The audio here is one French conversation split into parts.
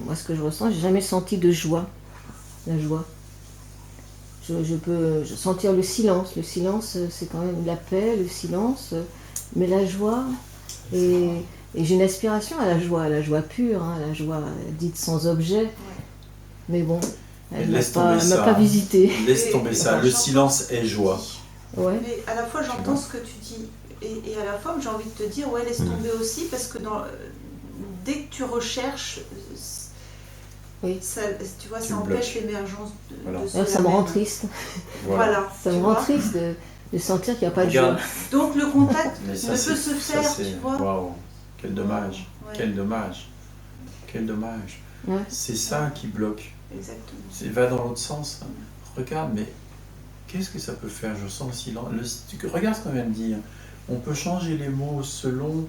moi, ce que je ressens, j'ai jamais senti de joie. La joie. Je peux sentir le silence. Le silence, c'est quand même la paix, le silence. Mais la joie, et j'ai une aspiration à la joie pure, hein, la joie dite sans objet. Mais bon, elle ne m'a pas visité. Laisse tomber ça. Le silence est joie. Ouais. Mais à la fois, j'entends ce que tu dis. Et à la fois, j'ai envie de te dire, laisse tomber aussi, parce que dès que tu recherches, ça, tu vois, ça empêche l'émergence de cela. Ça me rend triste. Voilà. Ça me rend triste de sentir qu'il n'y a pas de joie. Donc le contact ne peut se faire, tu vois. Waouh, quel dommage, quel dommage, quel dommage. Ouais. C'est ça qui bloque. Exactement. C'est va dans l'autre sens. Regarde, mais qu'est-ce que ça peut faire? Je sens le silence. Regarde ce qu'on vient de dire. On peut changer les mots selon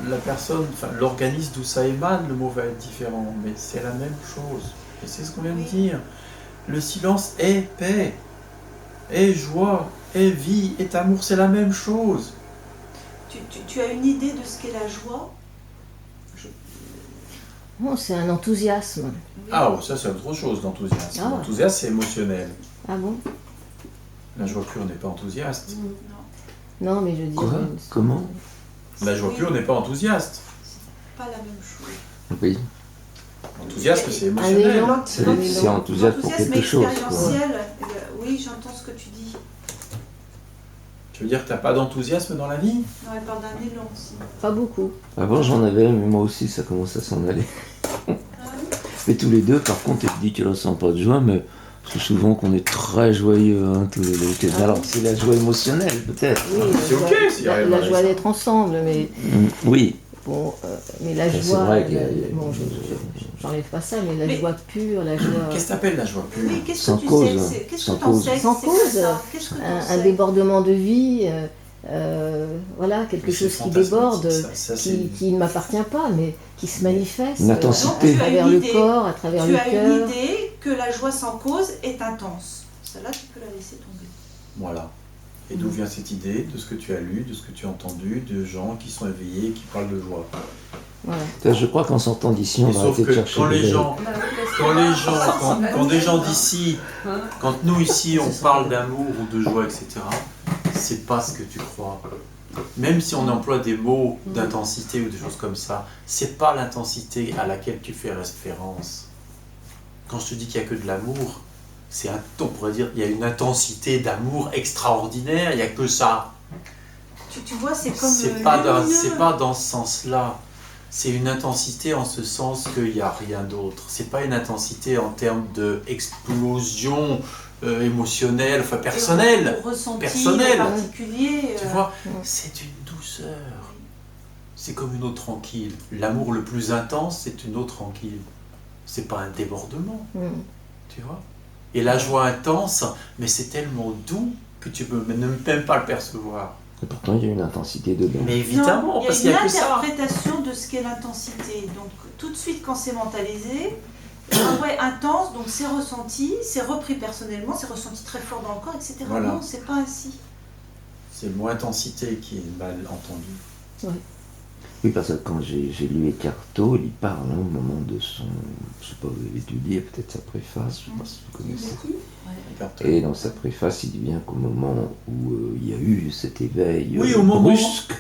la personne, enfin l'organisme d'où ça émane, le mot va être différent, mais c'est la même chose. Et c'est ce qu'on vient de dire. Le silence est paix, est joie, est vie, est amour, c'est la même chose. Tu as une idée de ce qu'est la joie? Non, c'est un enthousiasme. Oui. Ah, ça c'est autre chose d'enthousiasme. L'enthousiasme c'est émotionnel. Ah bon? La joie pure n'est pas enthousiaste. Non, mais je dis... Comment? La joie pure n'est pas enthousiaste. C'est pas la même chose. Oui. L'enthousiasme, c'est émotionnel. C'est enthousiasme pour quelque chose. Oui, j'entends ce que tu dis. Tu veux dire que tu n'as pas d'enthousiasme dans la vie? Non, elle parle d'un élan aussi. Pas beaucoup. Avant, j'en avais, mais moi aussi, ça commence à s'en aller. Mais tous les deux, par contre, elle dit qu'elle ne ressent pas de joie, mais... Parce que souvent qu'on est très joyeux, hein, tous les deux. Alors c'est la joie émotionnelle peut-être. Oui, c'est ok, la joie d'être ensemble, mais... Oui. Bon, mais la joie... Bon, j'enlève pas ça, mais la joie pure, la joie... Qu'est-ce que t'appelles la joie pure? Oui, qu'est-ce que tu sais? Qu'est-ce que t'en sais? Sans cause. Un débordement de vie, voilà, quelque chose qui déborde, qui ne m'appartient pas, mais qui se manifeste. Une intensité. À travers le corps, à travers le cœur. Tu as une idée que la joie sans cause est intense. Celle-là, tu peux la laisser tomber. Voilà. Et d'où vient cette idée? De ce que tu as lu, de ce que tu as entendu, de gens qui sont éveillés, qui parlent de joie. Voilà. Je crois qu'en sortant d'ici, on va arrêter de chercher. Quand des gens d'ici, quand nous ici, on parle d'amour ou de joie, etc., c'est pas ce que tu crois. Même si on emploie des mots d'intensité ou des choses comme ça, c'est pas l'intensité à laquelle tu fais référence. Quand je te dis qu'il n'y a que de l'amour, on pourrait dire qu'il y a une intensité d'amour extraordinaire, il n'y a que ça. Tu vois, c'est comme... C'est pas dans ce sens-là. C'est une intensité en ce sens qu'il n'y a rien d'autre. C'est pas une intensité en termes d'explosion émotionnelle, enfin personnelle. Personnel. Particulier. Tu vois, c'est une douceur. C'est comme une eau tranquille. L'amour le plus intense, c'est une eau tranquille. C'est pas un débordement. Tu vois. Et la joie intense, mais c'est tellement doux que tu peux même pas le percevoir. Et pourtant, il y a une intensité dedans. Mais évidemment, non, parce qu'il y a que ça. Il y a une interprétation de ce qu'est l'intensité. Donc, tout de suite, quand c'est mentalisé, intense, donc c'est ressenti, c'est repris personnellement, c'est ressenti très fort dans le corps, etc. Voilà. Non, c'est pas ainsi. C'est le mot intensité qui est mal entendu. Ouais. Oui, parce que quand j'ai lu Eckhart Tolle, il parle au moment de son... Je ne sais pas, vous avez étudié peut-être sa préface, je ne sais pas si vous connaissez. Et dans sa préface, il dit bien qu'au moment où il y a eu cet éveil brusque,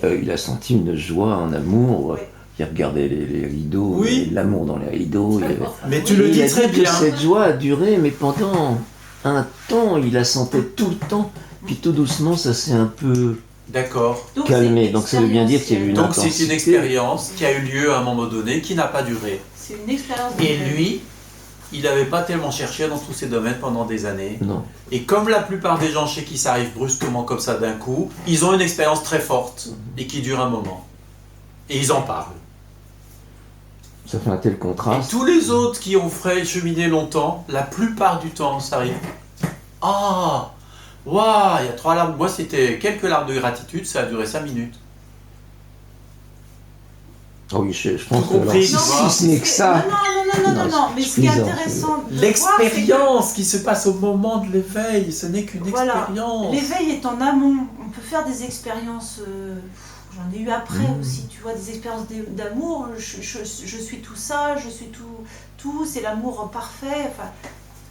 il a senti une joie, un amour. Il regardait les rideaux, l'amour dans les rideaux. Mais tu le dis très bien. Cette joie a duré, mais pendant un temps, il la sentait tout le temps. Puis tout doucement, ça s'est un peu... D'accord. Calmé, donc ça veut bien dire qu'il y a eu une intensité. Donc c'est une expérience qui a eu lieu à un moment donné, qui n'a pas duré. C'est une expérience. Et lui, il n'avait pas tellement cherché dans tous ces domaines pendant des années. Non. Et comme la plupart des gens chez qui ça arrive brusquement comme ça d'un coup, ils ont une expérience très forte et qui dure un moment. Et ils en parlent. Ça fait un tel contraste. Et tous les autres qui ont cheminé longtemps, la plupart du temps, ça arrive. Ah, waouh, il y a 3 larmes. Moi, c'était quelques larmes de gratitude, ça a duré 5 minutes. Oh oui, je pense compris, que si ce n'est que ça... Non, mais ce qui est intéressant... L'expérience qui se passe au moment de l'éveil, ce n'est qu'une expérience. L'éveil est en amont. On peut faire des expériences j'en ai eu après aussi, tu vois, des expériences d'amour, je suis tout ça, je suis tout, c'est l'amour parfait, enfin,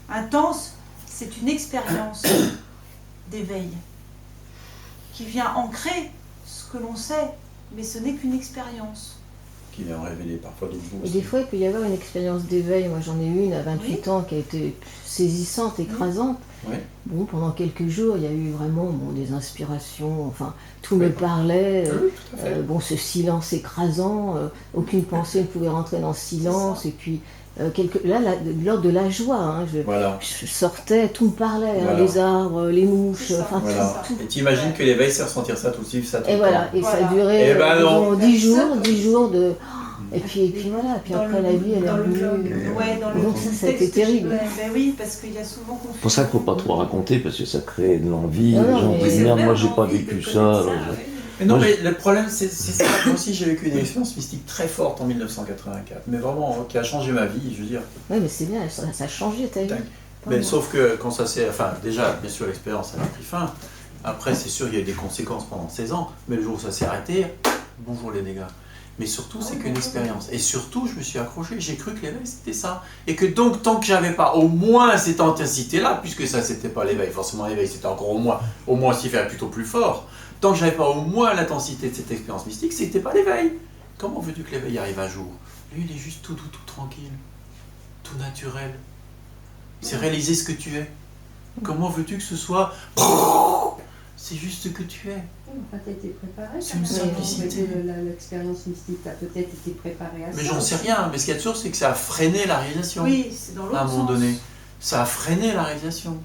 intense, c'est une expérience d'éveil qui vient ancrer ce que l'on sait, mais ce n'est qu'une expérience. Qui vient révéler parfois d'autres choses. Et des fois, il peut y avoir une expérience d'éveil. Moi, j'en ai eu une à 28 ans qui a été saisissante, écrasante. Oui. Bon, pendant quelques jours, il y a eu vraiment des inspirations, enfin, tout me parlait. Oui, tout à fait. Bon, ce silence écrasant, aucune pensée ne pouvait rentrer dans ce silence. Et puis, lors de la joie, hein, je sortais, tout me parlait, hein, les arbres, les mouches, enfin tout. Et tu imagines que l'éveil, c'est ressentir ça tout de suite, ça tout et le voilà, temps. et ça a duré disons, 10 jours de... Et puis voilà, puis après la vie, elle est revenue. Donc ça a été terrible. Ben oui, parce qu'il y a souvent confusion. C'est pour ça qu'il ne faut pas trop raconter, parce que ça crée de l'envie. Les gens disent, merde, moi j'ai pas vécu ça. Mais non, mais le problème, c'est ça. Moi aussi, j'ai vécu une expérience mystique très forte en 1984, mais vraiment, qui a changé ma vie, je veux dire. Oui, mais c'est bien, ça a changé ta vie. Mais sauf que quand ça s'est... Enfin, déjà, bien sûr, l'expérience a pris fin. Après, c'est sûr, il y a eu des conséquences pendant 16 ans, mais le jour où ça s'est arrêté, bonjour les dégâts. Mais surtout, c'est qu'une expérience. Et surtout, je me suis accroché, j'ai cru que l'éveil, c'était ça. Et que donc, tant que j'avais pas au moins cette intensité-là, puisque ça, c'était pas l'éveil, forcément l'éveil, c'était encore au moins s'y faire plutôt plus fort. Tant que j'avais pas au moins l'intensité de cette expérience mystique, c'était pas l'éveil. Comment veux-tu que l'éveil arrive un jour? Lui, il est juste tout doux, tout tranquille, tout naturel. C'est réaliser ce que tu es. Comment veux-tu que ce soit... C'est juste ce que tu es. Enfin, tu as été préparé. C'est une simplicité. L'expérience mystique, tu as peut-être été préparé à ça. Mais j'en sais rien. Mais ce qu'il y a de sûr, c'est que ça a freiné la réalisation. Oui, c'est dans l'autre sens. À un moment donné. Ça a freiné la réalisation.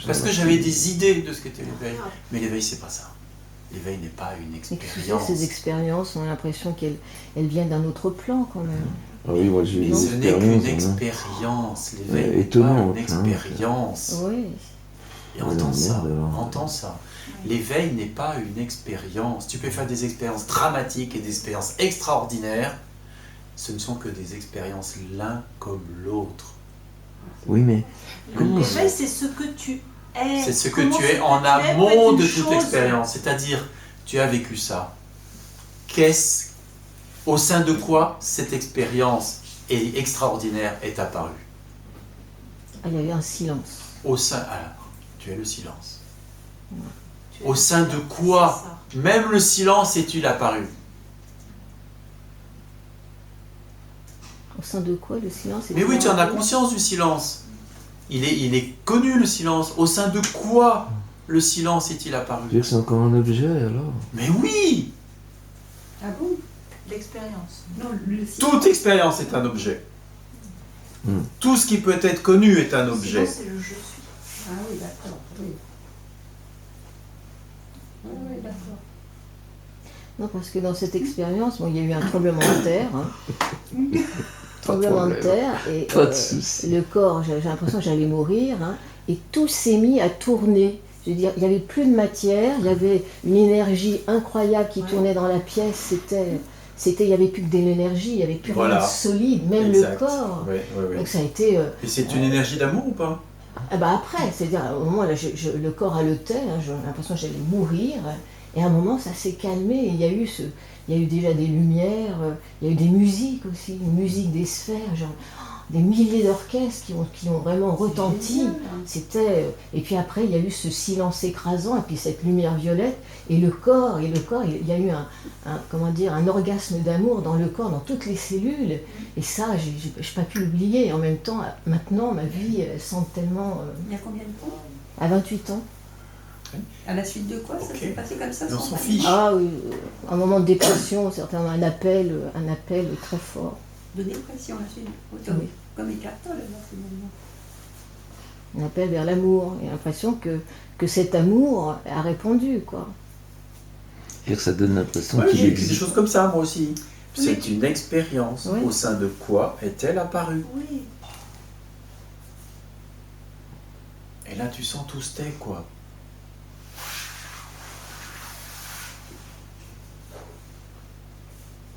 Parce que j'avais des idées de ce qu'était l'éveil. Mais l'éveil, c'est pas ça. L'éveil n'est pas une expérience. Ces expériences, on a l'impression qu'elles viennent d'un autre plan quand même. Ah oui, moi j'ai eu mais ce n'est qu'une expérience. L'éveil n'est pas une expérience. Oui. Et entends ça. L'éveil n'est pas une expérience. Tu peux faire des expériences dramatiques et des expériences extraordinaires. Ce ne sont que des expériences l'un comme l'autre. Oui, mais... L'éveil, c'est ce que tu es. C'est ce que tu es en amont de toute expérience. C'est-à-dire, tu as vécu ça. Au sein de quoi cette expérience extraordinaire est apparue? Il y avait un silence. Au sein... Alors, tu es le silence. Au sein de quoi même le silence est-il apparu? Au sein de quoi le silence est-il Mais oui, tu en as conscience du silence. Il est connu le silence. Au sein de quoi le silence est-il apparu? C'est encore un objet alors? Mais oui! Ah bon? L'expérience. Toute expérience est un objet. Tout ce qui peut être connu est un objet. C'est le je suis. Ah oui, d'accord. Oui. Oui, d'accord. Non, parce que dans cette expérience, il y a eu un tremblement de terre. Tremblement de terre. Et le corps, j'ai l'impression que j'allais mourir. Et tout s'est mis à tourner. Je veux dire, il n'y avait plus de matière, il y avait une énergie incroyable qui tournait dans la pièce. Il n'y avait plus que de l'énergie, il n'y avait plus rien de solide, même le corps. Oui. Donc ça a été... Et c'est une énergie d'amour ou pas? Après, c'est-à-dire, au moment là, le corps haletait, j'ai l'impression que j'allais mourir. Et à un moment, ça s'est calmé. Il y a eu déjà des lumières, il y a eu des musiques aussi, une musique des sphères, genre des milliers d'orchestres qui ont vraiment retenti. Et puis après, il y a eu ce silence écrasant, et puis cette lumière violette, et le corps, il y a eu un orgasme d'amour dans le corps, dans toutes les cellules. Et ça, je n'ai pas pu l'oublier. Et en même temps, maintenant, ma vie semble tellement... Il y a combien de temps? À 28 ans. À la suite de quoi ça s'est passé comme ça? On s'en fiche. Ah oui, un moment de dépression, certainement un appel très fort. De dépression, la suite. Comme Écartol, alors, finalement. Un appel vers l'amour. J'ai l'impression que cet amour a répondu, quoi. Et ça donne l'impression qu'il qu'il existe des choses comme ça, moi aussi. C'est une expérience. Oui. Au sein de quoi est-elle apparue? Oui. Et là, tu sens tout ce tait, quoi.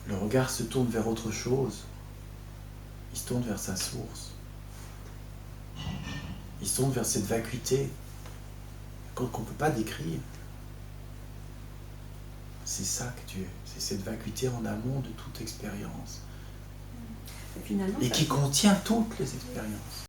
Le regard se tourne vers autre chose. Il se tourne vers sa source. Il se tourne vers cette vacuité qu'on ne peut pas décrire. c'est ça que tu es. C'est cette vacuité en amont de toute expérience. Finalement, et qui contient toutes les expériences.